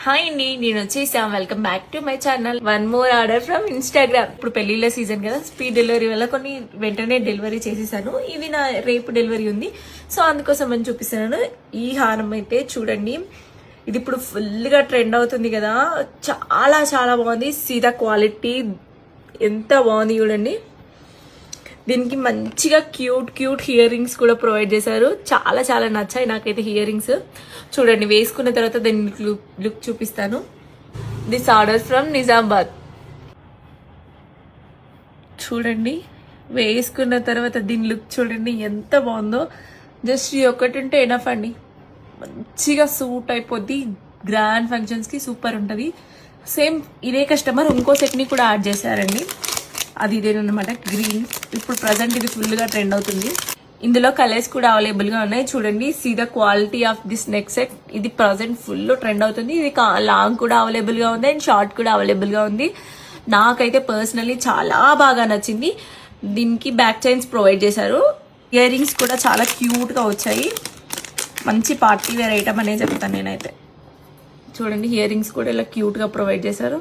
Hi అండి, నేను వచ్చేసా. Welcome back to my channel. One more order from Instagram. ఇప్పుడు పెళ్లిళ్ళ సీజన్ కదా, స్పీడ్ డెలివరీ వల్ల కొన్ని వెంటనే డెలివరీ చేసేసాను. ఇది నా రేపు డెలివరీ ఉంది, సో అందుకోసం అని చూపిస్తున్నాను. ఈ హారం అయితే చూడండి, ఇది ఇప్పుడు ఫుల్గా ట్రెండ్ అవుతుంది కదా, చాలా చాలా బాగుంది. సీదా క్వాలిటీ ఎంత బాగుంది చూడండి. దీనికి మంచిగా క్యూట్ హియర్ రింగ్స్ కూడా ప్రొవైడ్ చేశారు. చాలా చాలా నచ్చాయి నాకైతే హియర్ రింగ్స్. చూడండి, వేసుకున్న తర్వాత దీని లుక్ చూపిస్తాను. This order from Nizamabad. చూడండి, వేసుకున్న తర్వాత దీని లుక్ చూడండి ఎంత బాగుందో. జస్ట్ ఈ ఒక్కటి ఉంటే ఎనఫ్ అండి, మంచిగా సూట్ అయిపోద్ది. గ్రాండ్ ఫంక్షన్స్కి సూపర్ ఉంటుంది. సేమ్ ఇదే కస్టమర్ ఇంకో సెట్ని కూడా యాడ్ చేశారండి, అది ఇదేనమాట, గ్రీన్. ఇప్పుడు ప్రజెంట్ ఇది ఫుల్గా ట్రెండ్ అవుతుంది. ఇందులో కలర్స్ కూడా అవైలబుల్గా ఉన్నాయి. చూడండి, see the quality of this neck set. ఇది ప్రజెంట్ ఫుల్ ట్రెండ్ అవుతుంది. ఇది లాంగ్ కూడా అవైలబుల్గా ఉంది అండ్ షార్ట్ కూడా అవైలబుల్గా ఉంది. నాకైతే పర్సనల్లీ చాలా బాగా నచ్చింది. దీనికి బ్యాక్ చైన్స్ ప్రొవైడ్ చేశారు. ఇయర్ రింగ్స్ కూడా చాలా క్యూట్గా వచ్చాయి. మంచి పార్టీ వేర్ ఐటమ్ అనే చెప్తాను నేనైతే. చూడండి, ఇయర్ రింగ్స్ కూడా ఇలా క్యూట్గా ప్రొవైడ్ చేశారు.